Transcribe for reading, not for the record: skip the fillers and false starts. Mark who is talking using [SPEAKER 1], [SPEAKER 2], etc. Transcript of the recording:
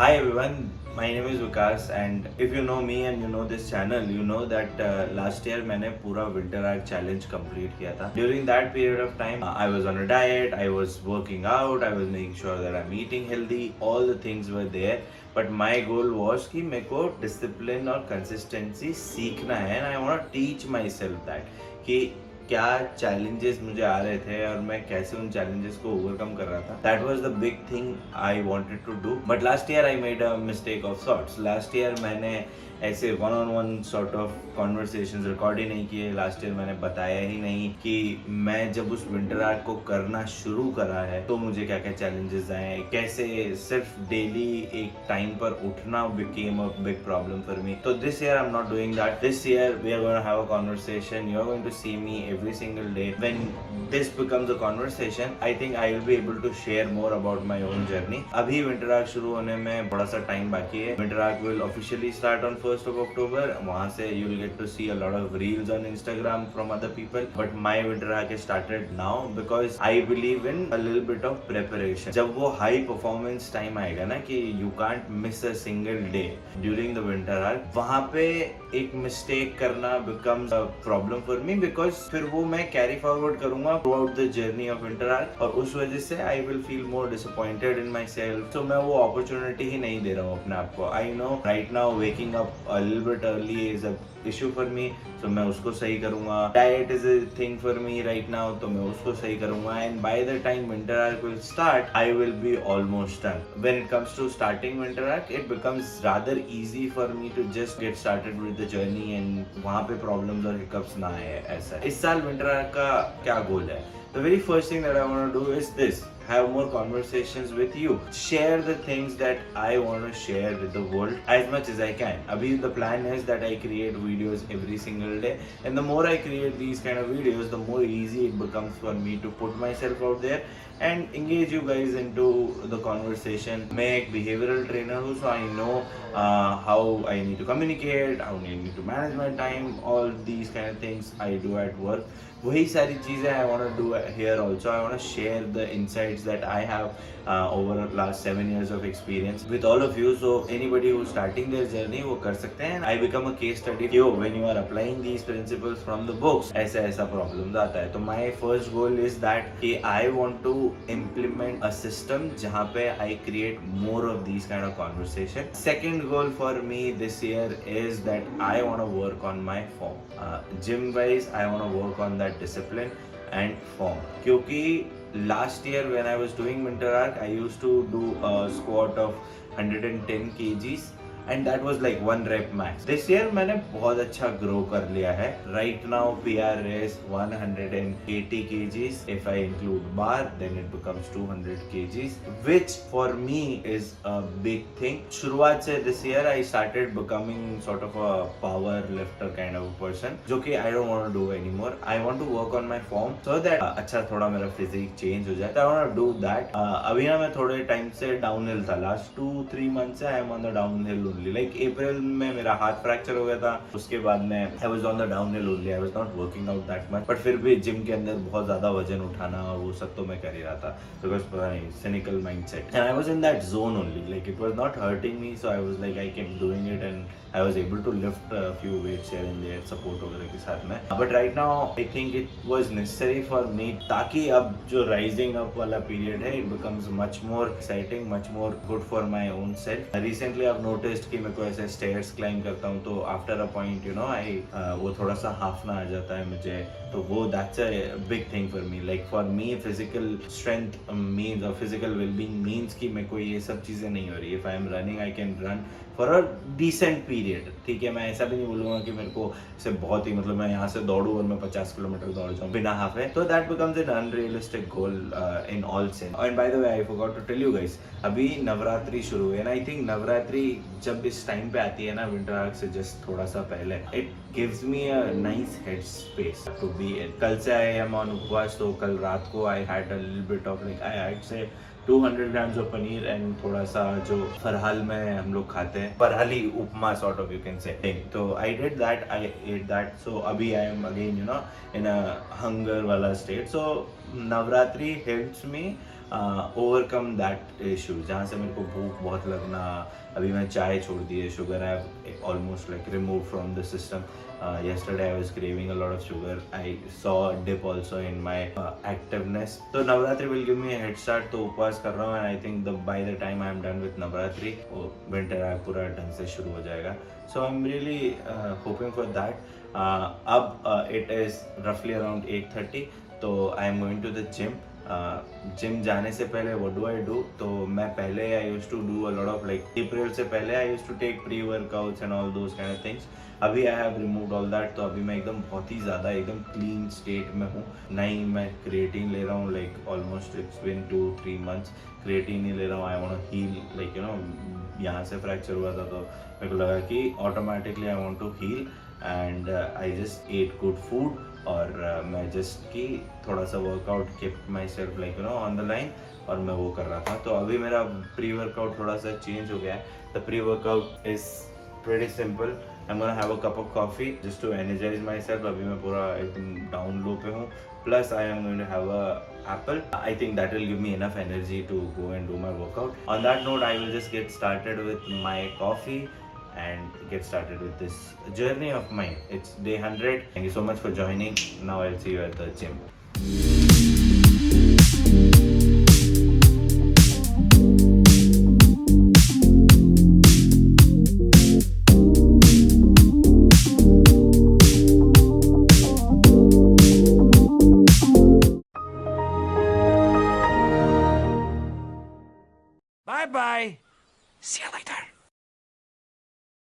[SPEAKER 1] Hi everyone, my name is Vikas and if you know me and you know this channel, you know that last year मैंने पूरा winter arc challenge complete किया था. During that period of time, I was on a diet, I was working out, I was making sure that I'm eating healthy, all the things were there. But my goal was कि मेरे को discipline और consistency सीखना है and I want to teach myself that कि क्या challenges मुझे आ रहे थे और मैं कैसे उन चैलेंजेस को ओवरकम कर रहा था. That was the big thing I wanted to do. But last year I made a mistake of sorts. Last year मैंने ऐसे one on one sort of conversations record ही नहीं किए. लास्ट ईयर मैंने बताया ही नहीं कि मैं जब उस विंटर आर्ट को करना शुरू करा है तो मुझे क्या क्या चैलेंजेस आए, कैसे सिर्फ डेली एक टाइम पर उठना became a big problem for me. तो this year I am not doing that. This year we are going to have a conversation. You are going to see me every single day. When this becomes a conversation, I think I will be able to share more about my own journey. अभी winter arc शुरू होने में थोड़ा सा time बाकी है. Winter arc will officially start on 1st of October. वहाँ से you will get to see a lot of reels on Instagram from other people. But my winter arc has started now because I believe in a little bit of preparation. जब वो high performance time आएगा ना कि you can't miss a single day during the winter arc, वहाँ पे एक mistake करना becomes a problem for me because फिर वो मैं कैरी फॉरवर्ड करूंगा through out the journey of winter arc और उस वजह से I will feel more disappointed in my self. तो मैं वो अपॉर्चुनिटी ही नहीं दे रहा हूँ अपने आप को. I know right now waking up a little bit early is a issue for me, तो मैं उसको सही करूंगा. Diet is a thing for me right now, तो मैं उसको सही करूंगा. And by the time winter arc will start I will be almost done. When it comes to starting winter arc it becomes rather easy for me to just get started with the journey and वहां पे problems और hiccups ना आए. ऐसा इस साल winter arc का क्या गोल है? The very first thing that I want to do is this: have more conversations with you, share the things that I want to share with the world as much as I can. Abhi the plan is that I create videos every single day, and the more I create these kind of videos, the more easy it becomes for me to put myself out there and engage you guys into the conversation. मैं एक behavioral trainer हूँ, so I know how I need to communicate, how I need to manage my time, all these kind of things I do at work. वही सारी चीज़ें I want to do here also. I want to share the insights that I have over last 7 years of experience with all of you. So anybody who's starting their journey वो कर सकते हैं. I become a case study. Yo, when you are applying these principles from the books, ऐसा ऐसा problems आता है. तो my first goal is that कि I want to implement a system जहाँ पे I create more of these kind of conversation. Second goal for me this year is that I want to work on my form. Gym wise I want to work on that discipline and form. क्योंकि last year when I was doing winter arc I used to do a squat of 110 kgs and that was like one rep max. This year मैंने बहुत अच्छा grow कर लिया है. Right now PR is 180 kgs. If I include bar then it becomes 200 kgs, which for me is a big thing. शुरुआत से this year I started becoming sort of a power lifter kind of a person, जो कि I don't want to do anymore. I want to work on my form so that अच्छा थोड़ा मेरा physique change हो जाए. I want to do that. अभी ना मैं थोड़े टाइम से downhill था. Last 2-3 months से I am on the downhill only. Like अप्रैल में मेरा हाथ फ्रैक्चर हो गया था, उसके बाद में I was on the downhill only. I was not working out that much. But फिर भी जिम के अंदर बहुत ज़्यादा वजन उठाना और वो सब तो मैं कर ही रहा था because पता नहीं cynical mindset. And I was in that zone only. Like it was not hurting me, so I was like I kept doing it and I was able to lift a few weights here and there support वगैरह के साथ में. But right now I think it was necessary for me ताकि अब जो rising up वाला period है it becomes much more exciting, much more good for my own self. Recently I've noticed कि मैं को ऐसे stairs climb करता हूँ तो after a point you know I वो थोड़ा सा हाफना आ जाता है मुझे. तो वो that's a big thing for me. Like for me physical strength means or physical well-being means कि मेरे को ये सब चीज़ें नहीं हो रही. If I am running I can run for a decent period. ठीक है, मैं ऐसा भी नहीं बोलूँगा कि मेरे को इसे बहुत ही मतलब मैं यहाँ से दौड़ूँ और मैं 50 किलोमीटर दौड़ जाऊँ बिना हाफे. तो that becomes an unrealistic goal in all sense. And by the way I forgot to tell you guys, अभी नवरात्रि शुरू हुई है ना. आई थिंक नवरात्रि जब इस टाइम पे आती है ना विंटर आर्क से जस्ट थोड़ा सा पहले, it gives me a nice head space to be in. कल से आई एम ऑन उपवास, तो कल रात को I had a little bit of like I had से 200 grams of पनीर एंड थोड़ा सा जो फरहाल में हम लोग खाते हैं, फरहाली upma sort of you can say. तो I did that, I ate that. So अभी I am again you know in a hunger वाला state. So Navratri helps me overcome that issue, जहाँ से मेरे को भूख बहुत लगना. अभी मैं चाय छोड़ दी है, sugar I almost like remove from the system. Yesterday I was craving a lot of sugar. I saw a dip also in my activeness. So Navratri will give me a head start. तो उपवास कर रहा हूँ, and I think by the time I am done with Navratri, winter पूरा ढंग से शुरू हो जाएगा. So I'm really hoping for that. अब it is roughly around 8:30. तो I am going to the gym. Gym जाने से पहले what do I do? तो मैं पहले I used to do a lot of like अप्रैल से पहले I used to take pre-workouts and all those kind of things. अभी I have removed all that. तो अभी मैं एकदम बहुत ही ज़्यादा एकदम clean state में हूँ. नहीं मैं creatine ले रहा हूँ, like almost it's been 2-3 months creatine ही ले रहा हूँ. I want to heal, like you know, यहाँ से fracture हुआ था तो मेरे को लगा कि automatically I want to heal and I just ate good food. और मैं जस्ट कि थोड़ा सा workout keep my self like you know on the line, और मैं वो कर रहा था. तो अभी मेरा प्री वर्कआउट थोड़ा सा चेंज हो गया है. The pre workout is pretty simple. I am gonna have a cup of coffee just to energise my self. अभी मैं पूरा एकदम डाउन लो पे हूँ. Plus I am going to have a apple. I think that will give me enough energy to go and do my workout. On that note, I will just get started with my coffee and get started with this journey of mine. It's day 100. Thank you so much for joining. Now I'll see you at the gym.